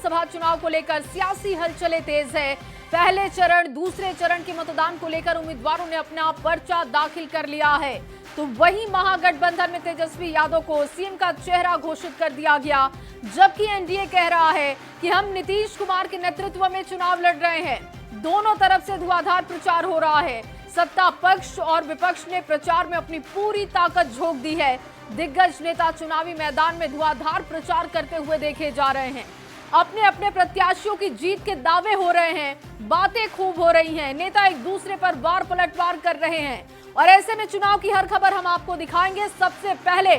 विधानसभा चुनाव को लेकर सियासी हलचलें तेज है। पहले चरण, दूसरे चरण के मतदान को लेकर उम्मीदवारों ने अपना पर्चा दाखिल कर लिया है, तो वहीं महागठबंधन में तेजस्वी यादव को सीएम का चेहरा घोषित कर दिया गया, जबकि एनडीए कह रहा है कि हम नीतीश कुमार के नेतृत्व में चुनाव लड़ रहे हैं। दोनों तरफ से धुआंधार प्रचार हो रहा है। सत्ता पक्ष और विपक्ष ने प्रचार में अपनी पूरी ताकत झोंक दी है। दिग्गज नेता चुनावी मैदान में धुआंधार प्रचार करते हुए देखे जा रहे हैं। अपने अपने प्रत्याशियों की जीत के दावे हो रहे हैं, बातें खूब हो रही हैं, नेता एक दूसरे पर वार पलटवार कर रहे हैं और ऐसे में चुनाव की हर खबर हम आपको दिखाएंगे। सबसे पहले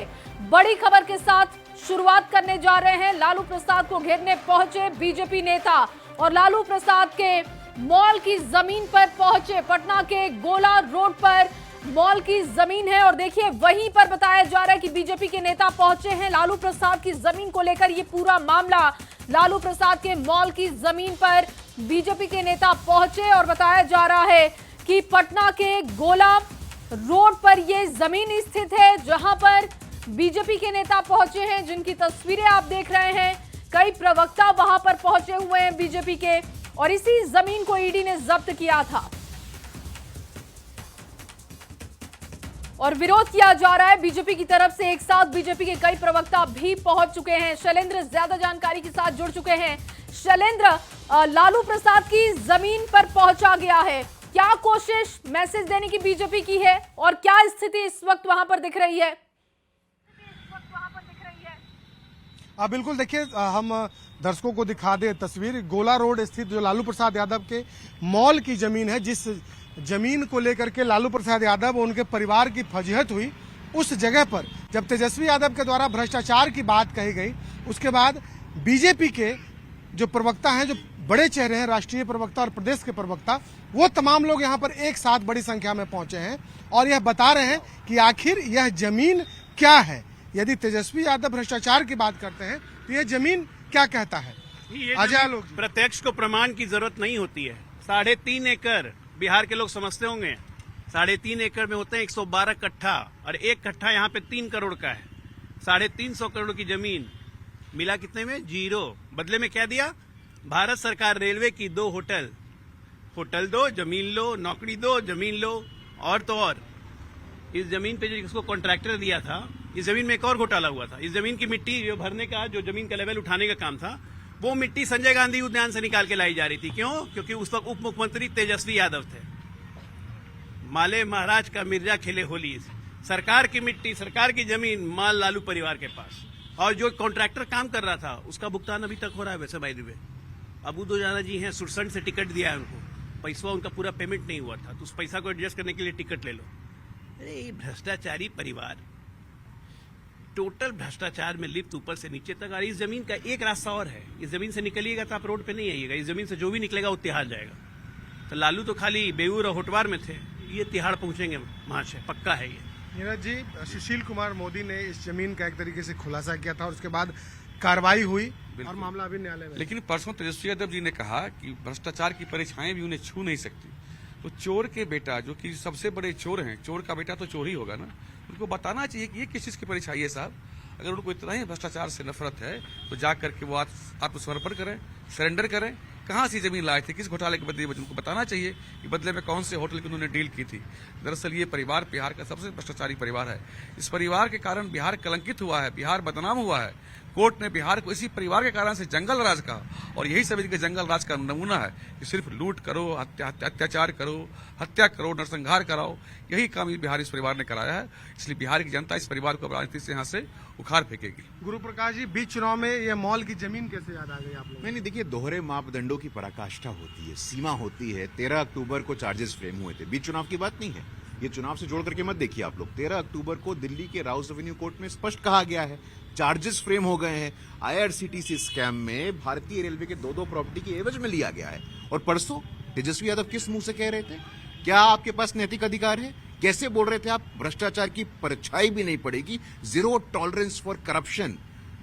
बड़ी खबर के साथ शुरुआत करने जा रहे हैं। लालू प्रसाद को घेरने पहुंचे बीजेपी नेता और लालू प्रसाद के मॉल की जमीन पर पहुंचे। पटना के गोला रोड पर मॉल की जमीन है और देखिए वहीं पर बताया जा रहा है कि बीजेपी के नेता पहुंचे हैं लालू प्रसाद की जमीन को लेकर। ये पूरा मामला लालू प्रसाद के मॉल की जमीन पर बीजेपी के नेता पहुंचे और बताया जा रहा है कि पटना के गोला रोड पर ये जमीन स्थित है, जहां पर बीजेपी के नेता पहुंचे हैं, जिनकी तस्वीरें आप देख रहे हैं। कई प्रवक्ता वहां पर पहुंचे हुए हैं बीजेपी के और इसी जमीन को ईडी ने जब्त किया था और विरोध किया जा रहा है बीजेपी की तरफ से। एक साथ बीजेपी के कई प्रवक्ता भी पहुंच चुके हैं। शैलेंद्र ज्यादा जानकारी के साथ जुड़ चुके हैं। शैलेंद्र, लालू प्रसाद की जमीन पर पहुंचा गया है, क्या कोशिश मैसेज देने की बीजेपी की है और क्या स्थिति इस वक्त वहां पर दिख रही है? बिल्कुल, देखिए हम दर्शकों को दिखा दे तस्वीर। गोला रोड स्थित जो लालू प्रसाद यादव के मॉल की जमीन है, जिस जमीन को लेकर के लालू प्रसाद यादव और उनके परिवार की फजीहत हुई, उस जगह पर जब तेजस्वी यादव के द्वारा भ्रष्टाचार की बात कही गई, उसके बाद बीजेपी के जो प्रवक्ता हैं, जो बड़े चेहरे हैं, राष्ट्रीय प्रवक्ता और प्रदेश के प्रवक्ता, वो तमाम लोग यहाँ पर एक साथ बड़ी संख्या में पहुंचे हैं और यह बता रहे हैं कि आखिर यह जमीन क्या है। यदि तेजस्वी यादव भ्रष्टाचार की बात करते हैं तो यह जमीन क्या कहता है? अजय लोग, प्रत्यक्ष को प्रमाण की जरूरत नहीं होती है। 3.5 एकड़ बिहार के लोग समझते होंगे, 3.5 एकड़ में होते हैं 112 कट्ठा और एक कट्ठा यहाँ पे 3 करोड़ का है। 350 करोड़ की जमीन मिला कितने में? 0। बदले में क्या दिया? भारत सरकार रेलवे की 2 होटल दो, जमीन लो, नौकरी दो, जमीन लो और तो और इस जमीन पे जो इसको कॉन्ट्रैक्टर दिया था, इस जमीन में एक और घोटाला हुआ था। इस जमीन की मिट्टी जो भरने का, जो जमीन का लेवल उठाने का काम था, वो मिट्टी संजय गांधी उद्यान से निकाल के लाई जा रही थी। क्यों? क्योंकि उस वक्त उप मुख्यमंत्री तेजस्वी यादव थे। माले महाराज का मिर्जा खेले होली। सरकार की मिट्टी, सरकार की जमीन, माल लालू परिवार के पास। और जो कॉन्ट्रैक्टर काम कर रहा था उसका भुगतान अभी तक हो रहा है। वैसे by the way Abu Dojana जी हैं, सुरसंड से टिकट दिया है उनको, पैसा उनका पूरा पेमेंट नहीं हुआ था, तो उस पैसा को एडजस्ट करने के लिए टिकट ले लो। अरे भ्रष्टाचारी परिवार, टोटल भ्रष्टाचार में लिप्त ऊपर से नीचे तक। और इस जमीन का एक रास्ता और है, इस जमीन से निकलिएगा तो आप रोड पे नहीं आइएगा। इस जमीन से जो भी निकलेगा वो तिहाड़ जाएगा। तो लालू तो खाली बेऊर और होटवार में थे, ये तिहाड़ पहुंचेंगे महाशय, पक्का है ये। नीरज जी, सुशील कुमार मोदी ने इस जमीन का एक तरीके से खुलासा किया था और उसके बाद कार्रवाई हुई और मामला अभी न्यायालय में। लेकिन परसों तेजस्वी यादव जी ने कहा कि भ्रष्टाचार की परीक्षाएं भी उन्हें छू नहीं सकती। तो चोर के बेटा, जो कि सबसे बड़े चोर हैं, चोर का बेटा तो चोर ही होगा ना, उनको बताना चाहिए कि ये किस चीज की परीक्षाई है साहब। अगर उनको इतना ही भ्रष्टाचार से नफरत है तो जा करके वो आत्मसमर्पण करें, सरेंडर करें। कहाँ से जमीन लाए थे, किस घोटाले के बदले उनको बताना चाहिए कि बदले में कौन से होटल की उन्होंने डील की थी। दरअसल ये परिवार बिहार का सबसे भ्रष्टाचारी परिवार है। इस परिवार के कारण बिहार कलंकित हुआ है, बिहार बदनाम हुआ है। कोर्ट ने बिहार को इसी परिवार के कारण से जंगल राज कहा और यही सब इनके जंगल राज का नमूना है कि सिर्फ लूट करो, अत्याचार करो, हत्या करो, नरसंहार कराओ, यही काम बिहार इस परिवार ने कराया है। इसलिए बिहार की जनता इस परिवार को राजनीति से यहाँ से उखाड़ फेंकेगी। गुरु प्रकाश जी, बीच चुनाव में ये मॉल की जमीन कैसे याद आ गई आप लोग? नहीं, देखिए, दोहरे मापदंडों की पराकाष्ठा होती है, सीमा होती है। 13 अक्टूबर को चार्जेस फ्रेम हुए थे, बीच चुनाव की बात नहीं है। ये चुनाव से जोड़ करके मत देखिए आप लोग। 13 अक्टूबर को दिल्ली के राउस एवेन्यू कोर्ट में स्पष्ट कहा गया है, चार्जेस फ्रेम हो गए हैं। आईआरसीटीसी स्कैम में भारतीय रेलवे के 2 प्रॉपर्टी की एवज में लिया गया है। और परसों तेजस्वी यादव किस मुंह से कह रहे थे? क्या आपके पास नैतिक अधिकार है? कैसे बोल रहे थे आप? भ्रष्टाचार की परछाई भी नहीं पड़ेगी, zero tolerance for corruption,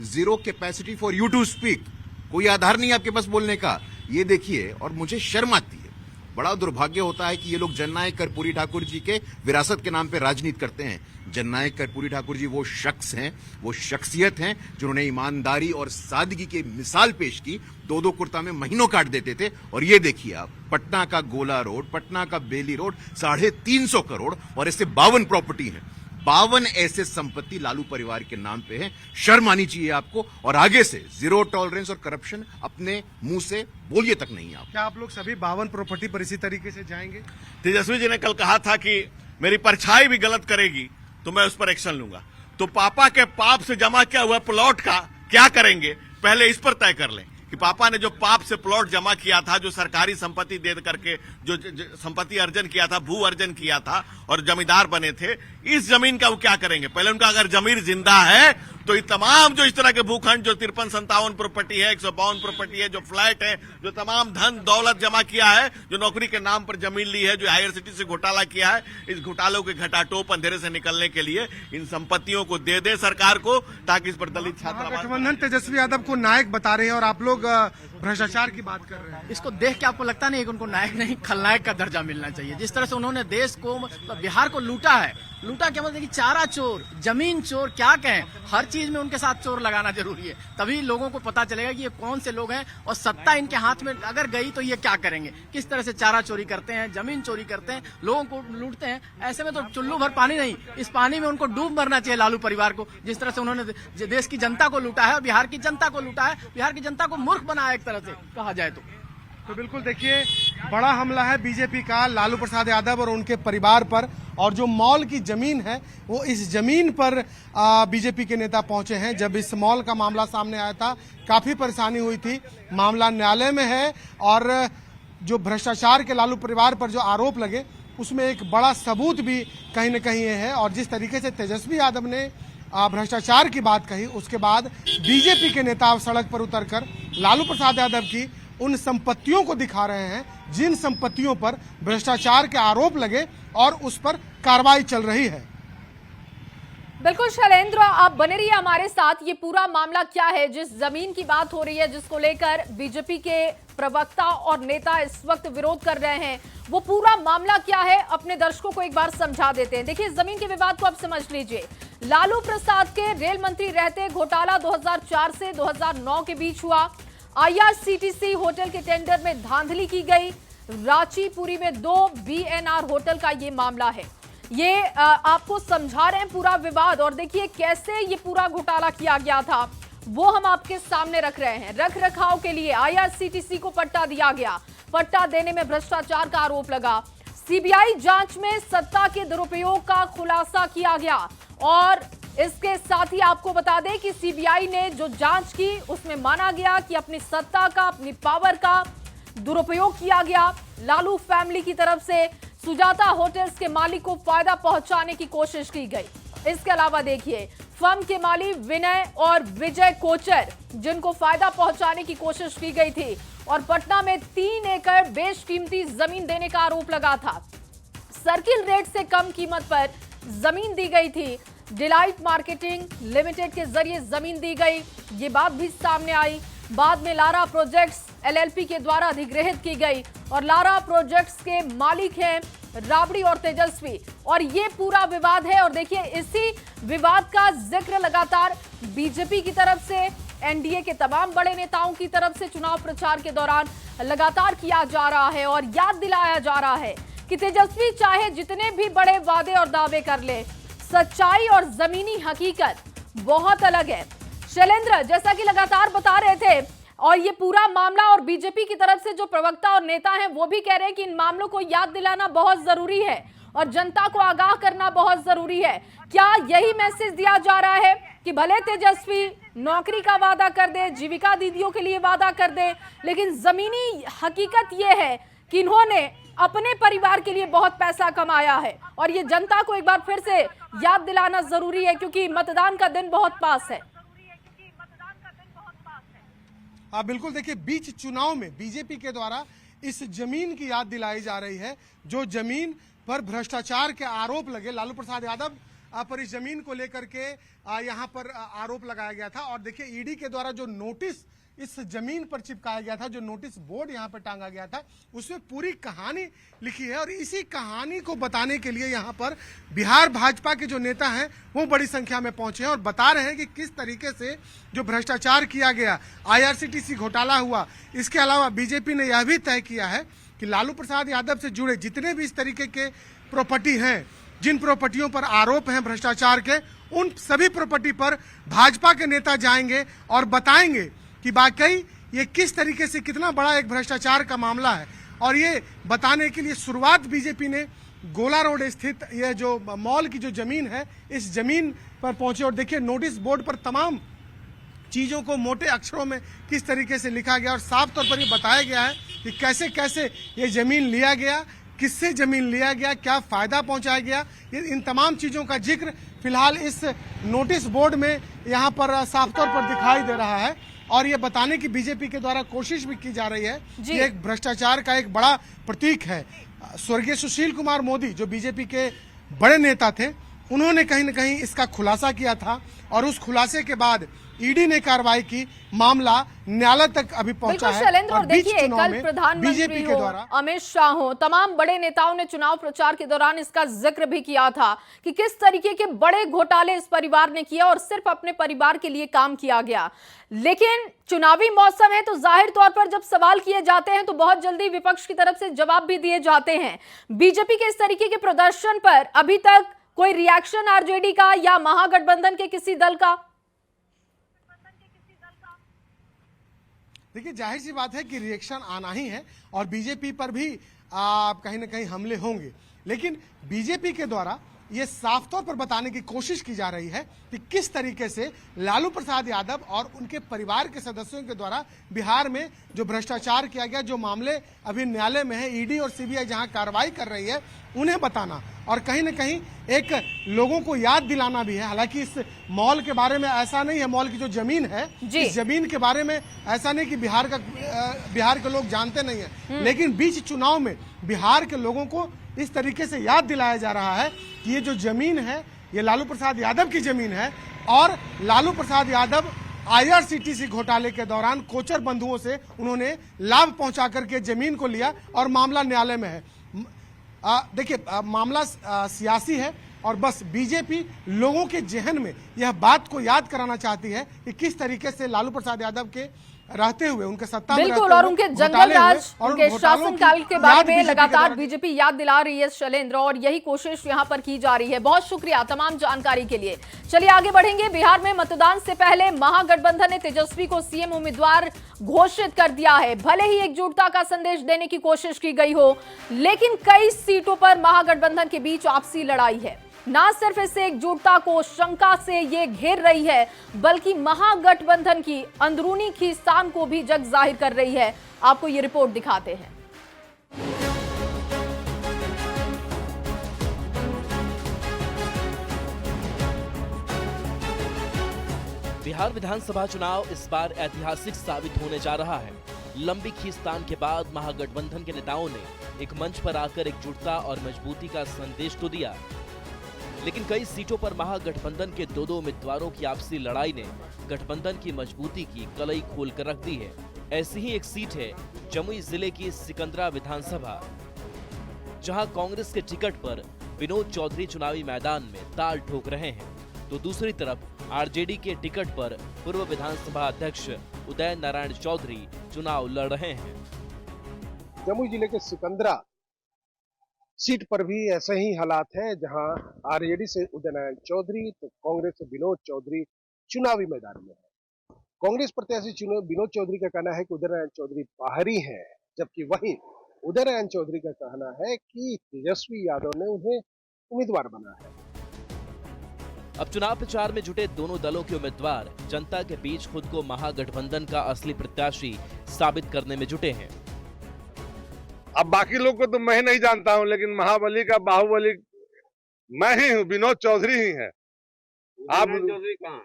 zero capacity for you to speak. कोई आधार नहीं आपके पास बोलने का। ये देखिए, और मुझे शर्म आती है बड़ा दुर्भाग्य होता है कि ये लोग जननायक कर्पूरी ठाकुर जी के विरासत के नाम पे राजनीति करते हैं। जननायक कर्पूरी ठाकुर जी वो शख्स हैं, वो शख्सियत हैं जिन्होंने ईमानदारी और सादगी की मिसाल पेश की। दो दो कुर्ता में महीनों काट देते थे। और ये देखिए आप, पटना का गोला रोड, पटना का बेली रोड, 350 करोड़ और इससे 52 प्रॉपर्टी है। 52 ऐसे संपत्ति लालू परिवार के नाम पे है। शर्म आनी चाहिए आपको। और आगे से जीरो टॉलरेंस और करप्शन अपने मुंह से बोलिए तक नहीं आप। क्या आप लोग सभी 52 प्रॉपर्टी पर इसी तरीके से जाएंगे? तेजस्वी जी ने कल कहा था कि मेरी परछाई भी गलत करेगी तो मैं उस पर एक्शन लूंगा। तो पापा के पाप से जमा किया हुआ प्लॉट का क्या करेंगे, पहले इस पर तय कर लें कि पापा ने जो पाप से प्लॉट जमा किया था, जो सरकारी संपत्ति दे करके जो संपत्ति अर्जन किया था, भू अर्जन किया था और जमींदार बने थे, इस जमीन का वो क्या करेंगे। पहले उनका अगर जमीन जिंदा है तो ये तमाम जो इस तरह के भूखंड, जो 53-57 प्रॉपर्टी है, 152 प्रॉपर्टी है, जो फ्लैट है, जो तमाम धन दौलत जमा किया है, जो नौकरी के नाम पर जमीन ली है, जो हायर सिटी से घोटाला किया है, इस घोटालों के घटाटोप अंधेरे से निकलने के लिए इन संपत्तियों को दे दे सरकार को, ताकि इस पर दलित छात्रावास। गठबंधन तेजस्वी यादव को नायक बता रहे हैं और आप लोग भ्रष्टाचार की बात कर रहे हैं। इसको देख के आपको लगता नहीं है कि उनको नायक नहीं खलनायक का दर्जा मिलना चाहिए? जिस तरह से उन्होंने देश को, बिहार को लूटा है। लूटा क्या मतलब कि चारा चोर, जमीन चोर, क्या कहें, हर चीज में उनके साथ चोर लगाना जरूरी है। तभी लोगों को पता चलेगा कि ये कौन से लोग हैं और सत्ता इनके हाथ में अगर गई तो ये क्या करेंगे। किस तरह से चारा चोरी करते हैं, जमीन चोरी करते हैं, लोगों को लूटते हैं। ऐसे में तो चुल्लू भर पानी नहीं, इस पानी में उनको डूब मरना चाहिए लालू परिवार को। जिस तरह से उन्होंने देश की जनता को लूटा है और बिहार की जनता को लूटा है, बिहार की जनता को मूर्ख बनाया एक तरह से कहा जाए तो बिल्कुल देखिए, बड़ा हमला है बीजेपी का लालू प्रसाद यादव और उनके परिवार पर। और जो मॉल की जमीन है, वो इस जमीन पर बीजेपी के नेता पहुंचे हैं। जब इस मॉल का मामला सामने आया था, काफी परेशानी हुई थी। मामला न्यायालय में है और जो भ्रष्टाचार के लालू परिवार पर जो आरोप लगे, उसमें एक बड़ा सबूत भी कहीं न कहीं है। और जिस तरीके से तेजस्वी यादव ने भ्रष्टाचार की बात कही, उसके बाद बीजेपी के नेता अब सड़क पर उतरकर लालू प्रसाद यादव की उन संपत्तियों को दिखा रहे हैं जिन संपत्तियों पर भ्रष्टाचार के आरोप लगे और उस पर कार्रवाई चल रही है। बिल्कुल शैलेंद्र, आप बने रहिए हमारे साथ। ये पूरा मामला क्या है, जिस जमीन की बात हो रही है, जिसको लेकर बीजेपी के प्रवक्ता और नेता इस वक्त विरोध कर रहे हैं, वो पूरा मामला क्या है, अपने दर्शकों को एक बार समझा देते हैं। देखिए, जमीन के विवाद को आप समझ लीजिए। लालू प्रसाद के रेल मंत्री रहते घोटाला 2004 से 2009 के बीच हुआ। IRCTC होटल के टेंडर में धांधली की गई। रांचीपुरी में 2 BNR होटल का ये मामला है। ये आपको समझा रहे हैं पूरा विवाद। और देखिए कैसे ये पूरा घोटाला किया गया था, वो हम आपके सामने रख रहे हैं। रख रखाव के लिए IRCTC को पट्टा दिया गया, पट्टा देने में भ्रष्टाचार का आरोप लगा। CBI जांच में सत्ता के दुरुपयोग का खुलासा किया गया। और इसके साथ ही आपको बता दें कि CBI ने जो जांच की, उसमें माना गया कि अपनी सत्ता का, अपनी पावर का दुरुपयोग किया गया। लालू फैमिली की तरफ से सुजाता होटल्स के मालिक को फायदा पहुंचाने की कोशिश की गई। इसके अलावा देखिए, फर्म के मालिक विनय और विजय कोचर, जिनको फायदा पहुंचाने की कोशिश की गई थी। और पटना में 3 एकड़ बेशकीमती जमीन देने का आरोप लगा था। सर्किल रेट से कम कीमत पर जमीन दी गई थी। डिलाइट मार्केटिंग लिमिटेड के जरिए जमीन दी गई, ये बात भी सामने आई। बाद में लारा प्रोजेक्ट्स LLP के द्वारा अधिग्रहित की गई। और लारा प्रोजेक्ट्स के मालिक हैं राबड़ी और तेजस्वी। और ये पूरा विवाद है। और देखिए, इसी विवाद का जिक्र लगातार बीजेपी की तरफ से, NDA के तमाम बड़े नेताओं की तरफ से चुनाव प्रचार के दौरान लगातार किया जा रहा है। और याद दिलाया जा रहा है कि तेजस्वी चाहे जितने भी बड़े वादे और दावे कर ले, सच्चाई और जमीनी हकीकत बहुत अलग है। शैलेंद्र, जैसा कि लगातार बता रहे थे, और ये पूरा मामला, और बीजेपी की तरफ से जो प्रवक्ता और नेता हैं, वो भी कह रहे हैं कि इन मामलों को याद दिलाना बहुत जरूरी है और जनता को आगाह करना बहुत जरूरी है। क्या यही मैसेज दिया जा रहा है कि भले तेजस्वी नौकरी का वादा कर दे, जीविका दीदियों के लिए वादा कर दे, लेकिन जमीनी हकीकत ये है कि इन्होंने अपने परिवार के लिए बहुत पैसा कमाया है। और ये जनता को एक बार फिर से याद दिलाना जरूरी है, क्योंकि मतदान का दिन बहुत पास है। बिल्कुल देखिए, बीच चुनाव में बीजेपी के द्वारा इस जमीन की याद दिलाई जा रही है, जो जमीन पर भ्रष्टाचार के आरोप लगे। लालू प्रसाद यादव पर इस जमीन को लेकर के यहाँ पर आरोप लगाया गया था। और देखिए, ईडी के द्वारा जो नोटिस इस जमीन पर चिपकाया गया था, जो नोटिस बोर्ड यहाँ पर टांगा गया था, उसमें पूरी कहानी लिखी है। और इसी कहानी को बताने के लिए यहाँ पर बिहार भाजपा के जो नेता हैं वो बड़ी संख्या में पहुंचे हैं और बता रहे हैं कि किस तरीके से जो भ्रष्टाचार किया गया, IRCTC घोटाला हुआ। इसके अलावा बीजेपी ने यह भी तय किया है कि लालू प्रसाद यादव से जुड़े जितने भी इस तरीके के प्रॉपर्टी हैं, जिन प्रॉपर्टियों पर आरोप हैं भ्रष्टाचार के, उन सभी प्रॉपर्टी पर भाजपा के नेता जाएंगे और बताएंगे कि वाकई ये किस तरीके से कितना बड़ा एक भ्रष्टाचार का मामला है। और ये बताने के लिए शुरुआत बीजेपी ने गोला रोड स्थित ये जो मॉल की जो जमीन है, इस जमीन पर पहुंचे और देखिए नोटिस बोर्ड पर तमाम चीजों को मोटे अक्षरों में किस तरीके से लिखा गया और साफ तौर पर ये बताया गया है कि कैसे कैसे ये जमीन लिया गया, किससे जमीन लिया गया, क्या फायदा पहुंचाया गया। ये इन तमाम चीजों का जिक्र फिलहाल इस नोटिस बोर्ड में यहाँ पर साफ तौर पर दिखाई दे रहा है। और ये बताने की बीजेपी के द्वारा कोशिश भी की जा रही है कि एक भ्रष्टाचार का एक बड़ा प्रतीक है। स्वर्गीय सुशील कुमार मोदी जो बीजेपी के बड़े नेता थे, उन्होंने कहीं न कहीं इसका खुलासा किया था और उस खुलासे के बाद ईडी ने कार्रवाई की, मामला न्यायालय तक अभी पहुंचा है। शैलेंद्र, और बीच देखिए चुनाव कल में प्रधानमंत्री बीजेपी के द्वारा अमित शाह हो, तमाम बड़े नेताओं ने चुनाव प्रचार के दौरान इसका जिक्र भी किया था कि किस तरीके के बड़े घोटाले इस परिवार ने किया और सिर्फ अपने परिवार के लिए काम किया गया। लेकिन चुनावी मौसम है तो जाहिर तौर पर जब सवाल किए जाते हैं तो बहुत जल्दी विपक्ष की तरफ से जवाब भी दिए जाते हैं। बीजेपी के इस तरीके के प्रदर्शन पर अभी तक कोई रिएक्शन आरजेडी का या महागठबंधन के किसी दल का? देखिए जाहिर सी बात है कि रिएक्शन आना ही है और बीजेपी पर भी कहीं ना कहीं हमले होंगे, लेकिन बीजेपी के द्वारा ये साफ तौर पर बताने की कोशिश की जा रही है कि किस तरीके से लालू प्रसाद यादव और उनके परिवार के सदस्यों के द्वारा बिहार में जो भ्रष्टाचार किया गया, जो मामले अभी न्यायालय में है, ईडी और सीबीआई जहां कार्रवाई कर रही है, उन्हें बताना और कहीं ना कहीं एक लोगों को याद दिलाना भी है। हालांकि इस मॉल के बारे में ऐसा नहीं है, मॉल की जो जमीन है, इस जमीन के बारे में ऐसा नहीं कि बिहार के लोग जानते नहीं है, लेकिन बीच चुनाव में बिहार के लोगों को इस तरीके से याद दिलाया जा रहा है कि ये जो जमीन है ये लालू प्रसाद यादव की जमीन है और लालू प्रसाद यादव IRCTC घोटाले के दौरान कोचर बंधुओं से उन्होंने लाभ पहुंचा करके जमीन को लिया और मामला न्यायालय में है। देखिए मामला सियासी है और बस बीजेपी लोगों के जहन में यह बात को याद कराना चाहती है कि किस तरीके से लालू प्रसाद यादव के रहते हुए, उनके सत्ता में बिल्कुल, और उनके जंगल राज, उनके शासनकाल के बारे में लगातार बीजेपी याद दिला रही है शैलेंद्र, और यही कोशिश यहां पर की जा रही है। बहुत शुक्रिया तमाम जानकारी के लिए। चलिए आगे बढ़ेंगे। बिहार में मतदान से पहले महागठबंधन ने तेजस्वी को सीएम उम्मीदवार घोषित कर दिया है। भले ही एकजुटता का संदेश देने की कोशिश की गई हो, लेकिन कई सीटों पर महागठबंधन के बीच आपसी लड़ाई है। ना सिर्फ इस एकजुटता को शंका से ये घेर रही है, बल्कि महागठबंधन की अंदरूनी खींचतान को भी जग जाहिर कर रही है। आपको ये रिपोर्ट दिखाते हैं। बिहार विधानसभा चुनाव इस बार ऐतिहासिक साबित होने जा रहा है। लंबी खींचतान के बाद महागठबंधन के नेताओं ने एक मंच पर आकर एकजुटता और मजबूती का संदेश तो दिया, लेकिन कई सीटों पर महागठबंधन के दो उम्मीदवारों की आपसी लड़ाई ने गठबंधन की मजबूती की कलई खोल कर रख दी है। ऐसी ही एक सीट है जमुई जिले की सिकंदरा विधानसभा, जहां कांग्रेस के टिकट पर विनोद चौधरी चुनावी मैदान में ताल ठोक रहे हैं, तो दूसरी तरफ आरजेडी के टिकट पर पूर्व विधानसभा अध्यक्ष उदय नारायण चौधरी चुनाव लड़ रहे हैं। जमुई जिले के सिकंदरा सीट पर भी ऐसे ही हालात है, जहां आरजेडी से उदय नारायण चौधरी तो कांग्रेस से विनोद चौधरी चुनावी मैदान में है। कांग्रेस प्रत्याशी विनोद चौधरी का कहना है कि उदय नारायण चौधरी बाहरी हैं, जबकि वहीं उदय नारायण चौधरी का कहना है कि तेजस्वी यादव ने उन्हें उम्मीदवार बना है। अब चुनाव प्रचार में जुटे दोनों दलों के उम्मीदवार जनता के बीच खुद को महागठबंधन का असली प्रत्याशी साबित करने में जुटे हैं। अब बाकी लोग को तो मैं नहीं जानता हूं, लेकिन महाबली का बाहुबली मैं ही हूं, विनोद चौधरी ही है। आप चौधरी कहां?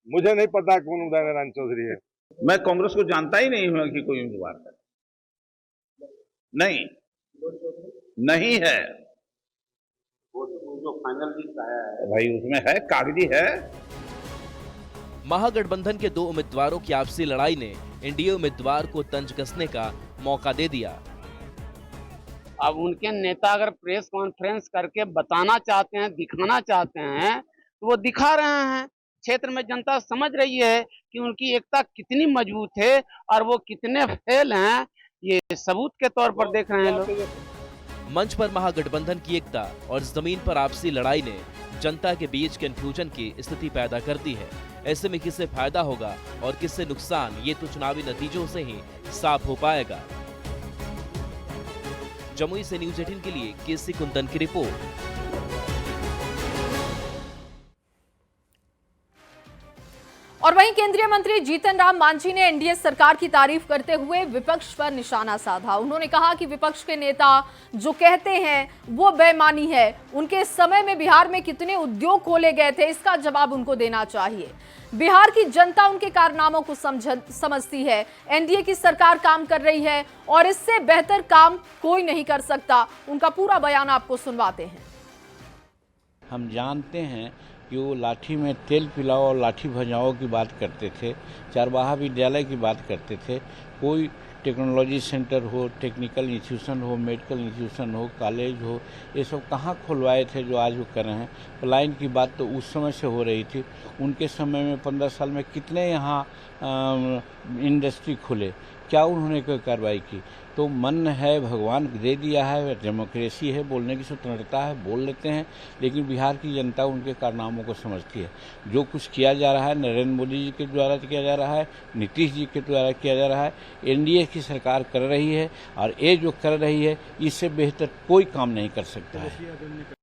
मुझे नहीं पता कौन उदय नारायण चौधरी है। मैं कांग्रेस को जानता ही नहीं हूं कि कोई उम्मीदवार है। नहीं है। वो जो फाइनल लिस्ट आया है भाई, उसमें है, कागजी है। महागठबंधन के 2 उम्मीदवारों की आपसी लड़ाई ने एनडीए उम्मीदवार को तंज कसने का मौका दे दिया। अब उनके नेता अगर प्रेस कॉन्फ्रेंस करके बताना चाहते हैं, दिखाना चाहते हैं, तो वो दिखा रहे हैं। क्षेत्र में जनता समझ रही है कि उनकी एकता कितनी मजबूत है और वो कितने फेल हैं, ये सबूत के तौर पर देख रहे हैं लोग। मंच पर महागठबंधन की एकता और जमीन पर आपसी लड़ाई ने जनता के बीच कंफ्यूजन की स्थिति पैदा कर दी है। ऐसे में किससे फायदा होगा और किससे नुकसान, ये तो चुनावी नतीजों से ही साफ हो पाएगा। जमुई से न्यूज़ 18 के लिए केसी कुंदन की रिपोर्ट। और वहीं केंद्रीय मंत्री जीतन राम मांझी ने एनडीए सरकार की तारीफ करते हुए विपक्ष पर निशाना साधा। उन्होंने कहा कि विपक्ष के नेता जो कहते हैं वो बेईमानी है। उनके समय में बिहार में कितने उद्योग खोले गए थे, इसका जवाब उनको देना चाहिए। बिहार की जनता उनके कारनामों को समझती है। एनडीए की सरकार काम कर रही है और इससे बेहतर काम कोई नहीं कर सकता। उनका पूरा बयान आपको सुनवाते हैं। हम जानते हैं कि वो लाठी में तेल पिलाओ और लाठी भजाओ की बात करते थे, चारवाहा विद्यालय की बात करते थे। कोई टेक्नोलॉजी सेंटर हो, टेक्निकल इंस्टीट्यूशन हो, मेडिकल इंस्टीट्यूशन हो, कॉलेज हो, ये सब कहाँ खुलवाए थे जो आज वो कर रहे हैं। पलायन की बात तो उस समय से हो रही थी। उनके समय में 15 साल में कितने यहाँ इंडस्ट्री खुले, क्या उन्होंने कोई कार्रवाई की? तो मन है, भगवान दे दिया है, डेमोक्रेसी है, बोलने की स्वतंत्रता है, बोल लेते हैं। लेकिन बिहार की जनता उनके कारनामों को समझती है। जो कुछ किया जा रहा है नरेंद्र मोदी जी के द्वारा किया जा रहा है, नीतीश जी के द्वारा किया जा रहा है, एनडीए की सरकार कर रही है और ये जो कर रही है इससे बेहतर कोई काम नहीं कर सकता है।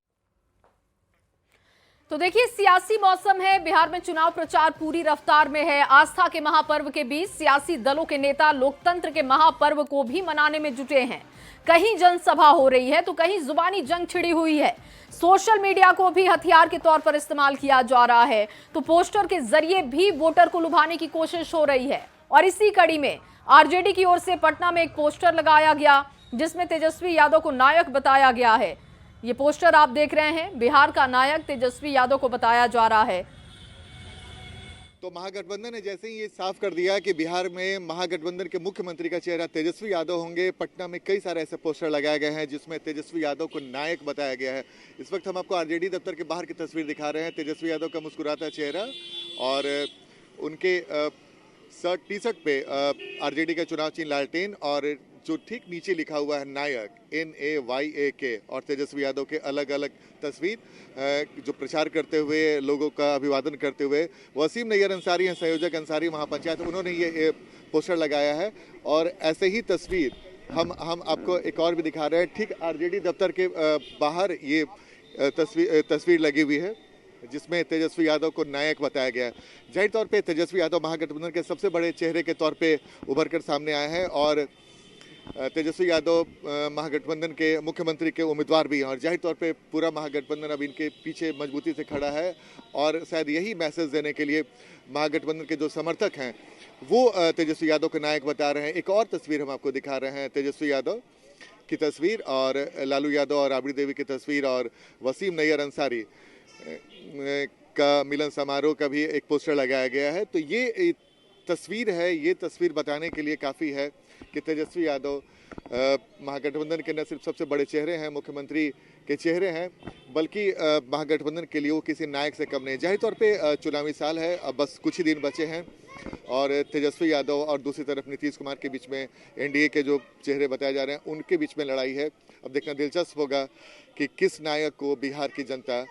तो देखिए, सियासी मौसम है, बिहार में चुनाव प्रचार पूरी रफ्तार में है। आस्था के महापर्व के बीच सियासी दलों के नेता लोकतंत्र के महापर्व को भी मनाने में जुटे हैं। कहीं जनसभा हो रही है तो कहीं जुबानी जंग छिड़ी हुई है। सोशल मीडिया को भी हथियार के तौर पर इस्तेमाल किया जा रहा है, तो पोस्टर के जरिए भी वोटर को लुभाने की कोशिश हो रही है। और इसी कड़ी में आरजेडी की ओर से पटना में एक पोस्टर लगाया गया जिसमें तेजस्वी यादव को नायक बताया गया है। ये पोस्टर आप देख रहे हैं, बिहार का नायक तेजस्वी यादव को बताया जा रहा है। तो महागठबंधन ने जैसे ही ये साफ कर दिया कि बिहार में महागठबंधन के मुख्यमंत्री का चेहरा तेजस्वी यादव होंगे, पटना में कई सारे ऐसे पोस्टर लगाए गए हैं जिसमें तेजस्वी यादव को नायक बताया गया है। इस वक्त हम आपको आरजेडी दफ्तर के बाहर की तस्वीर दिखा रहे हैं। तेजस्वी यादव का मुस्कुराता चेहरा और उनके टी शर्ट पे आरजेडी का चुनाव चिन्ह लालटेन और जो ठीक नीचे लिखा हुआ है नायक NAYAK और तेजस्वी यादव के अलग अलग तस्वीर जो प्रचार करते हुए लोगों का अभिवादन करते हुए वसीम नैयर अंसारी हैं, संयोजक अंसारी महापंचायत, उन्होंने ये पोस्टर लगाया है। और ऐसे ही तस्वीर हम आपको एक और भी दिखा रहे हैं। ठीक आरजेडी दफ्तर के बाहर ये तस्वीर लगी हुई है जिसमें तेजस्वी यादव को नायक बताया गया है। जाहिर तौर पे तेजस्वी यादव महागठबंधन के सबसे बड़े चेहरे के तौर पे उभर कर सामने आए हैं और तेजस्वी यादव महागठबंधन के मुख्यमंत्री के उम्मीदवार भी हैं और जाहिर तौर पे पूरा महागठबंधन अब इनके पीछे मजबूती से खड़ा है। और शायद यही मैसेज देने के लिए महागठबंधन के जो समर्थक हैं वो तेजस्वी यादव को नायक बता रहे हैं। एक और तस्वीर हम आपको दिखा रहे हैं, तेजस्वी यादव की तस्वीर और लालू यादव और राबड़ी देवी की तस्वीर और वसीम नैयर अंसारी का मिलन समारोह का भी एक पोस्टर लगाया गया है। तो ये तस्वीर है, ये तस्वीर बताने के लिए काफ़ी है कि तेजस्वी यादव महागठबंधन के न सिर्फ सबसे बड़े चेहरे हैं, मुख्यमंत्री के चेहरे हैं, बल्कि महागठबंधन के लिए वो किसी नायक से कम नहीं। जाहिर तौर पे चुनावी साल है, अब बस कुछ ही दिन बचे हैं और तेजस्वी यादव और दूसरी तरफ नीतीश कुमार के बीच में एनडीए के जो चेहरे बताए जा रहे हैं उनके बीच में लड़ाई है। अब देखना दिलचस्प होगा कि किस नायक को बिहार की जनता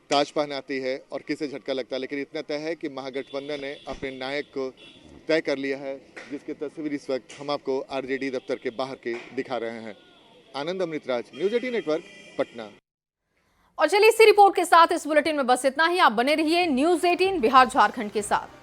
ताज पहनाती है और किसे झटका लगता है। लेकिन इतना तय है कि महागठबंधन ने अपने नायक को तय कर लिया है, जिसकी तस्वीर इस वक्त हम आपको आरजेडी दफ्तर के बाहर के दिखा रहे हैं। आनंद अमृतराज, न्यूज़ 18 नेटवर्क, पटना। और चलिए इसी रिपोर्ट के साथ इस बुलेटिन में बस इतना ही। आप बने रहिए न्यूज़ 18 बिहार झारखंड के साथ।